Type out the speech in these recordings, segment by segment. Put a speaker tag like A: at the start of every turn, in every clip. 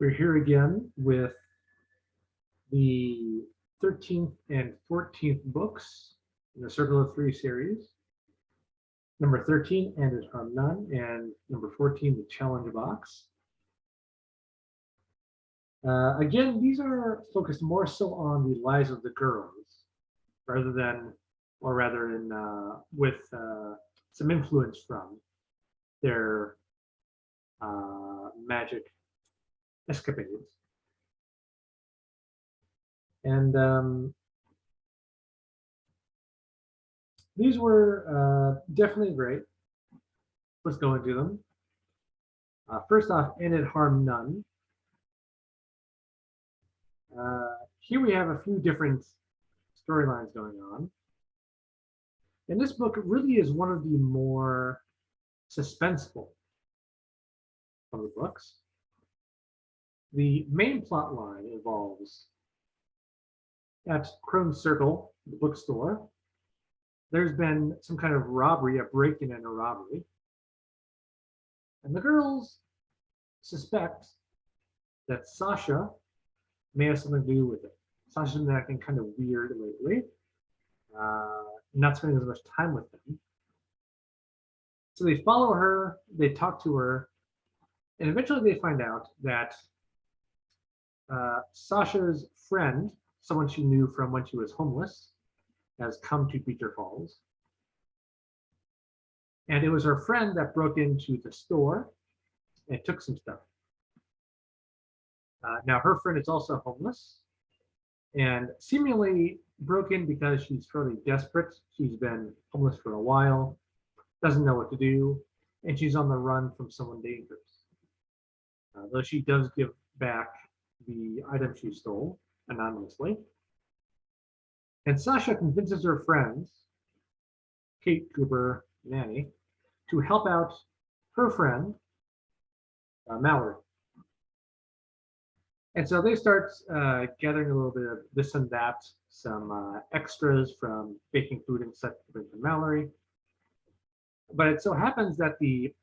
A: We're here again with the 13th and 14th books in the Circle of Three series. Number 13, And It Harm None, and number 14, The Challenge Box. Again, these are focused more so on the lives of the girls, rather than, or rather in, with some influence from their magic escapades. And these were definitely great. Let's go into them. First off, And It Harm None. Here we have a few different storylines going on. And this book really is one of the more suspenseful of the books. The main plot line involves at Crone's Circle, the bookstore, there's been some kind of robbery, a break-in and a robbery. And the girls suspect that Sasha may have something to do with it. Sasha's been acting kind of weird lately, not spending as much time with them. So they follow her, they talk to her, and eventually they find out that Sasha's friend, someone she knew from when she was homeless, has come to Beecher Falls. And it was her friend that broke into the store and took some stuff. Now her friend is also homeless and seemingly broke in because she's fairly desperate. She's been homeless for a while, doesn't know what to do, and she's on the run from someone dangerous. Though she does give back the item she stole anonymously. And Sasha convinces her friends, Kate, Cooper, and Annie, to help out her friend, Mallory. And so they start gathering a little bit of this and that, some extras from baking food and such to bring to Mallory. But it so happens that the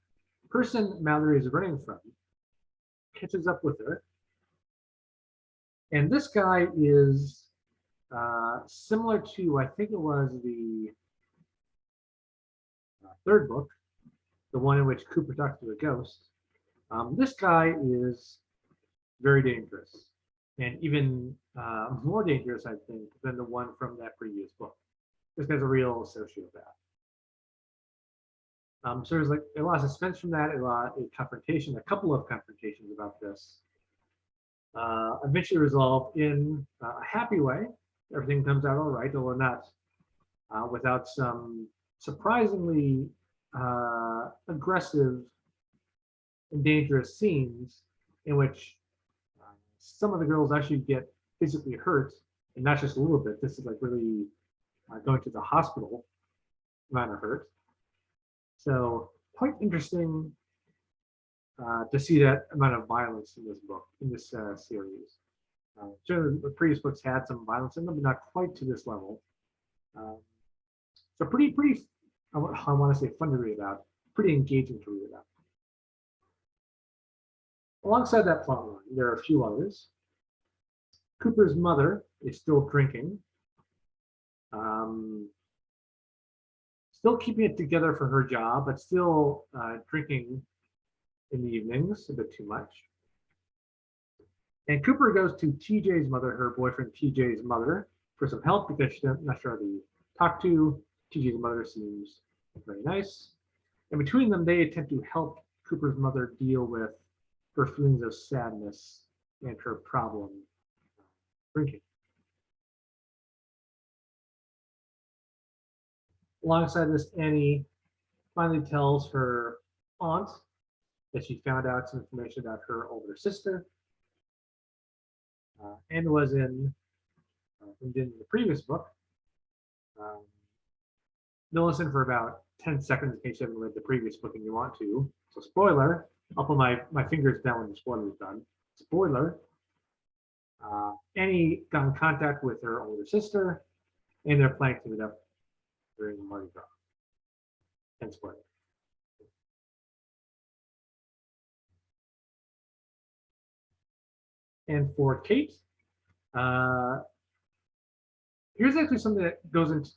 A: person Mallory is running from catches up with her. And this guy is similar to, I think it was the third book, the one in which Cooper talks to the ghost. This guy is very dangerous, and even more dangerous, I think, than the one from that previous book. This guy's a real sociopath. So there's like a lot of suspense from that, a confrontation, a couple of confrontations about this. Eventually resolved in a happy way. Everything comes out all right, although not without some surprisingly aggressive and dangerous scenes in which some of the girls actually get physically hurt, and not just a little bit. This is like really going to the hospital amount of hurt. So quite interesting to see that amount of violence in this book, in this series. Sure, the previous books had some violence in them, but not quite to this level. So pretty, I want to say fun to read about, pretty engaging to read about. Alongside that plot line, there are a few others. Cooper's mother is still drinking, still keeping it together for her job, but still drinking in the evenings a bit too much. And Cooper goes to TJ's mother, her boyfriend TJ's mother, for some help because she's not sure how to talk to. TJ's mother seems very nice. And between them, they attempt to help Cooper's mother deal with her feelings of sadness and her problem drinking. Alongside this, Annie finally tells her aunt that she found out some information about her older sister. And was in the previous book. You'll listen for about 10 seconds in case you haven't read the previous book and you want to. So spoiler, I'll put my fingers down when the spoiler is done. Spoiler, Annie got in contact with her older sister, and they're planning to meet up during Mardi Gras. And spoiler. And for Kate, here's actually something that goes into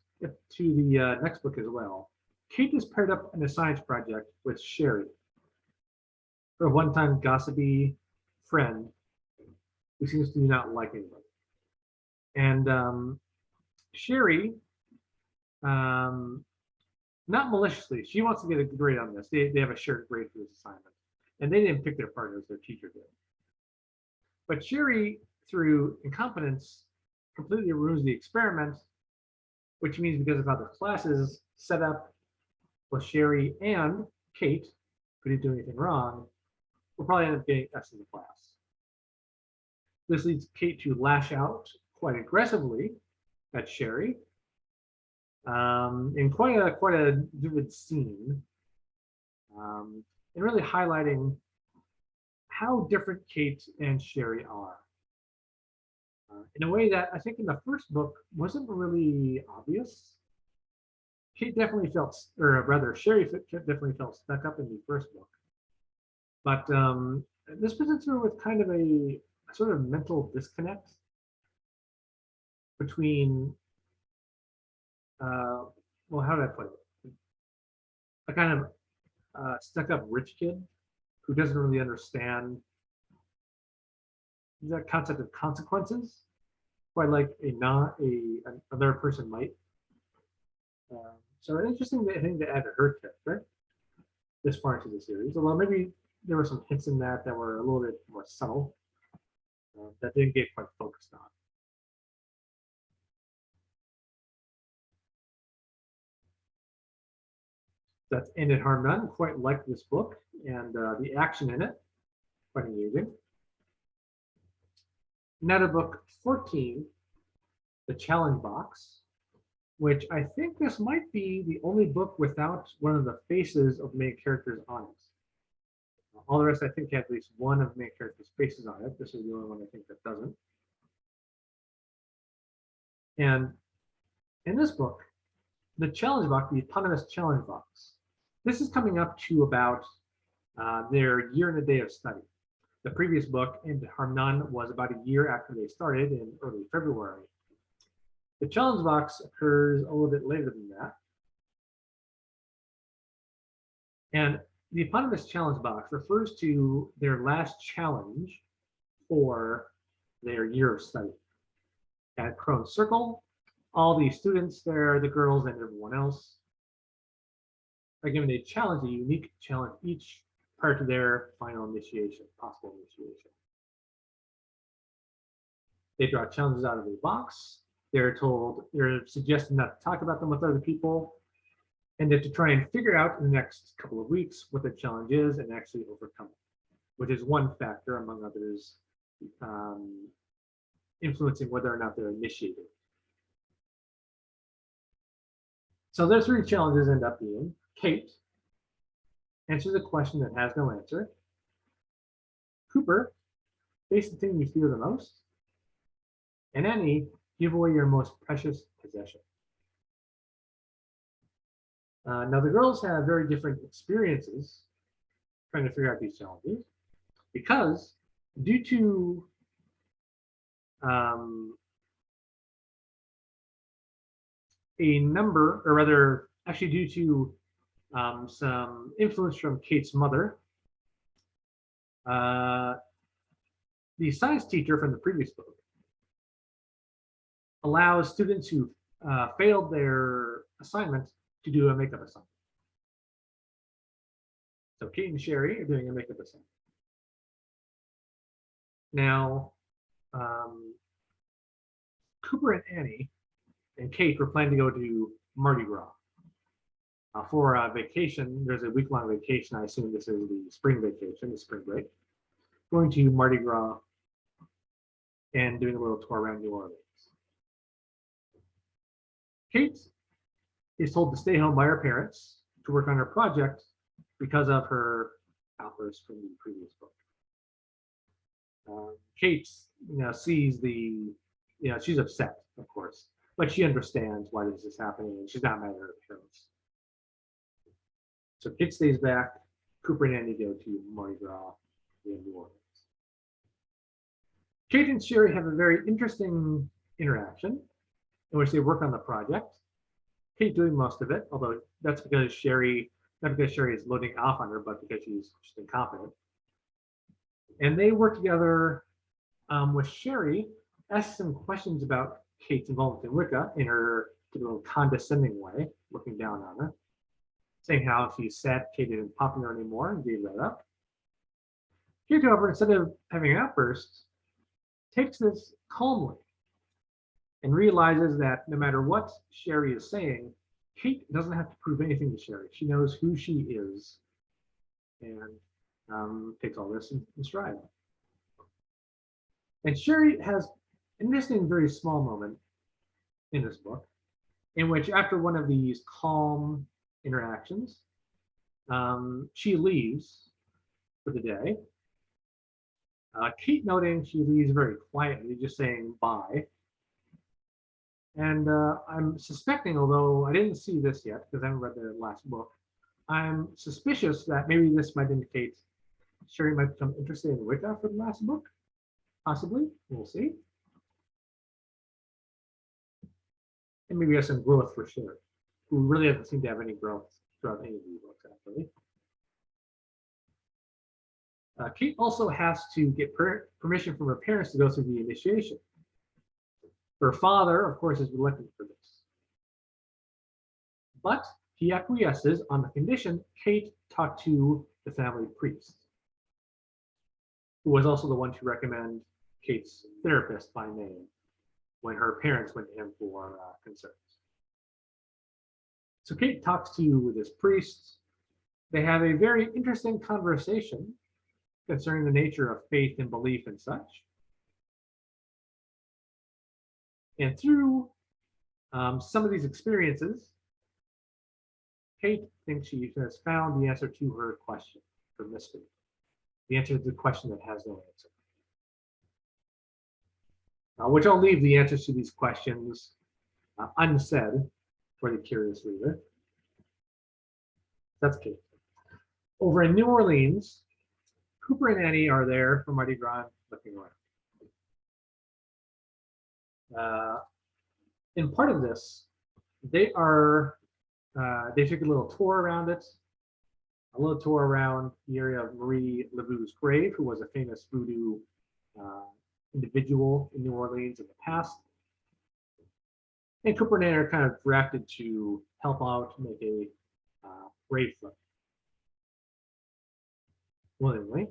A: the next book as well. Kate is paired up in a science project with Sherry, her one-time gossipy friend who seems to not like anybody. And Sherry, not maliciously, she wants to get a grade on this. They have a shared grade for this assignment. And they didn't pick their partners, their teacher did. But Sherry, through incompetence, completely ruins the experiment, which means because of how the class is set up, well, Sherry and Kate, who didn't do anything wrong, will probably end up getting S in the class. This leads Kate to lash out quite aggressively at Sherry in quite a vivid scene, and really highlighting how different Kate and Sherry are. In a way that I think in the first book wasn't really obvious. Kate definitely felt, or rather, Sherry definitely felt stuck up in the first book. But this presents her with kind of a sort of mental disconnect between, well, how did I put it? A kind of stuck up rich kid who doesn't really understand the concept of consequences, quite like another person might. So an interesting thing to add to her character this far into the series, although maybe there were some hints in that were a little bit more subtle that didn't get quite focused on. That's Ended Harm None. Quite like this book, and the action in it, quite engaging. Now to book 14, The Challenge Box, which I think this might be the only book without one of the faces of main characters on it. All the rest, I think, have at least one of the main characters' faces on it. This is the only one I think that doesn't. And in this book, the challenge box, the eponymous challenge box, this is coming up to about their year and a day of study. The previous book, Ended Harm None, was about a year after they started in early February. The challenge box occurs a little bit later than that. And the eponymous challenge box refers to their last challenge for their year of study. At Crone's Circle, all the students there, the girls and everyone else, are given a challenge, a unique challenge each prior to their final initiation, possible initiation. They draw challenges out of a box. They're suggested not to talk about them with other people, and to try and figure out in the next couple of weeks what the challenge is and actually overcome it, which is one factor among others influencing whether or not they're initiated. So their three challenges end up being: Kate answers a question that has no answer. Cooper, face the thing you fear the most. And Annie, give away your most precious possession. Now the girls have very different experiences trying to figure out these challenges because due to a number, or rather, actually due to some influence from Kate's mother, the science teacher from the previous book allows students who failed their assignment to do a makeup assignment. So Kate and Sherry are doing a makeup assignment. Now, Cooper and Annie and Kate were planning to go to Mardi Gras for a vacation. There's a week-long vacation. I assume this is the spring vacation, the spring break. Going to Mardi Gras and doing a little tour around New Orleans. Kate is told to stay home by her parents to work on her project because of her outburst from the previous book. Kate, sees she's upset, of course, but she understands why this is happening, and she's not mad at her parents. So Kate stays back. Cooper and Andy go to Mardi Gras in New Orleans. Kate and Sherry have a very interesting interaction in which they work on the project. Kate doing most of it, although that's because not because Sherry is loading off on her, but because she's just incompetent. And they work together with Sherry, asks some questions about Kate's involvement in Wicca in her little condescending way, looking down on her, saying how she's sad Kate isn't popular anymore and gave that up. Kate, however, instead of having outbursts, takes this calmly and realizes that no matter what Sherry is saying, Kate doesn't have to prove anything to Sherry. She knows who she is and takes all this in stride. And Sherry has an interesting, very small moment in this book in which, after one of these calm interactions, she leaves for the day. Kate noting she leaves very quietly, just saying bye. And I'm suspecting, although I didn't see this yet because I haven't read the last book, I'm suspicious that maybe this might indicate Sherry might become interested in Wicca for the last book. Possibly, we'll see. And maybe has some growth for Sherry, who really doesn't seem to have any growth throughout any of these books, actually. Kate also has to get permission from her parents to go through the initiation. Her father, of course, is reluctant for this. But he acquiesces on the condition Kate talk to the family priest, who was also the one to recommend Kate's therapist by name when her parents went to him for concerns. So Kate talks to this priest. They have a very interesting conversation concerning the nature of faith and belief and such. And through some of these experiences, Kate thinks she has found the answer to her question, her mystery, the answer to the question that has no answer. Which I'll leave the answers to these questions unsaid for the curious reader. That's Kate. Over in New Orleans, Cooper and Annie are there for Mardi Gras looking around. In part of this, they took a little tour around it, a little tour around the area of Marie Laveau's grave, who was a famous voodoo individual in New Orleans in the past. And Cooper and Annie are kind of drafted to help out make a grave flip willingly.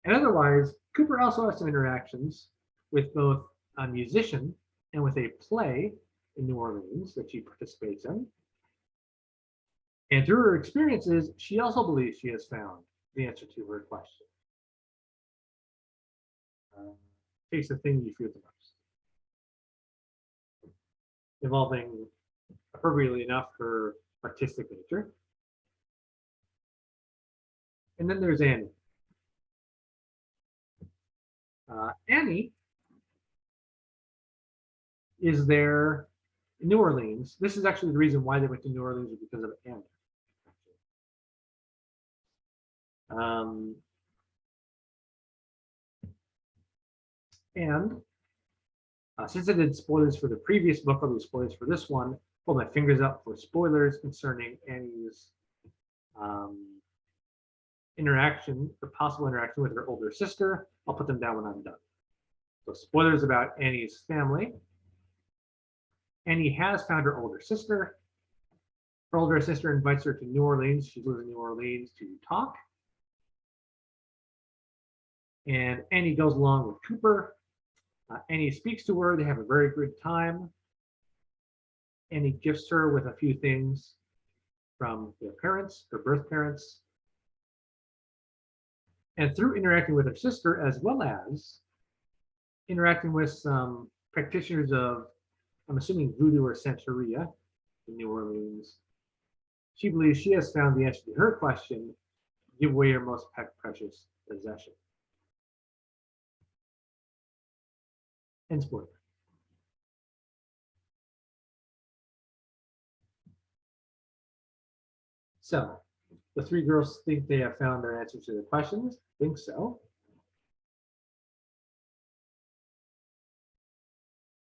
A: And otherwise, Cooper also has some interactions with both a musician and with a play in New Orleans that she participates in. And through her experiences, she also believes she has found the answer to her question. Takes the thing you fear the most. Involving, appropriately enough, her artistic nature. And then there's Annie. Annie is there in New Orleans. This is actually the reason why they went to New Orleans, was because of Annie. And since I did spoilers for the previous book, I'll do spoilers for this one. Pull my fingers up for spoilers concerning Annie's interaction, or possible interaction with her older sister. I'll put them down when I'm done. So spoilers about Annie's family. Annie has found her older sister. Her older sister invites her to New Orleans. She lives in New Orleans to talk. And Annie goes along with Cooper. Annie speaks to her. They have a very good time. Annie gifts her with a few things from their parents, her birth parents. And through interacting with her sister, as well as interacting with some practitioners of, I'm assuming, voodoo or Santeria in New Orleans, she believes she has found the answer to her question: give away your most precious possession. End spoiler. So the three girls think they have found their answers to the questions. Think so.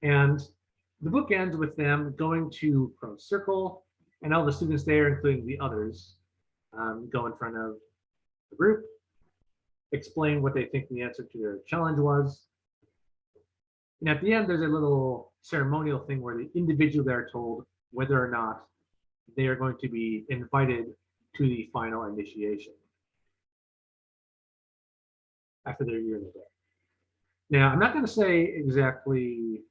A: And the book ends with them going to Crow's Circle, and all the students there, including the others, go in front of the group, explain what they think the answer to their challenge was. And at the end, there's a little ceremonial thing where the individual are told whether or not they are going to be invited to the final initiation after their year in the day. Now, I'm not going to say exactly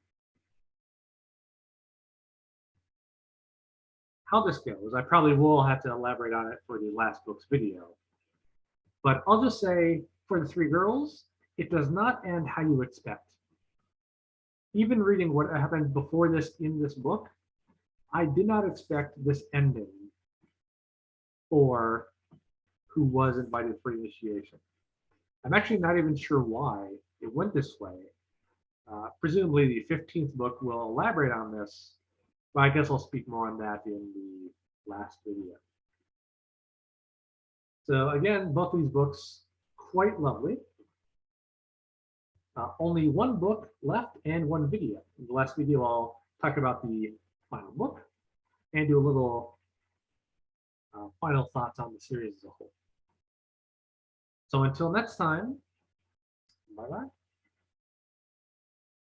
A: how this goes. I probably will have to elaborate on it for the last book's video. But I'll just say for the three girls, it does not end how you expect. Even reading what happened before this in this book, I did not expect this ending for who was invited for initiation. I'm actually not even sure why it went this way. Presumably the 15th book will elaborate on this, but I guess I'll speak more on that in the last video. So again, both these books, quite lovely. Only one book left and one video. In the last video, I'll talk about the final book and do a little final thoughts on the series as a whole. So until next time, bye-bye.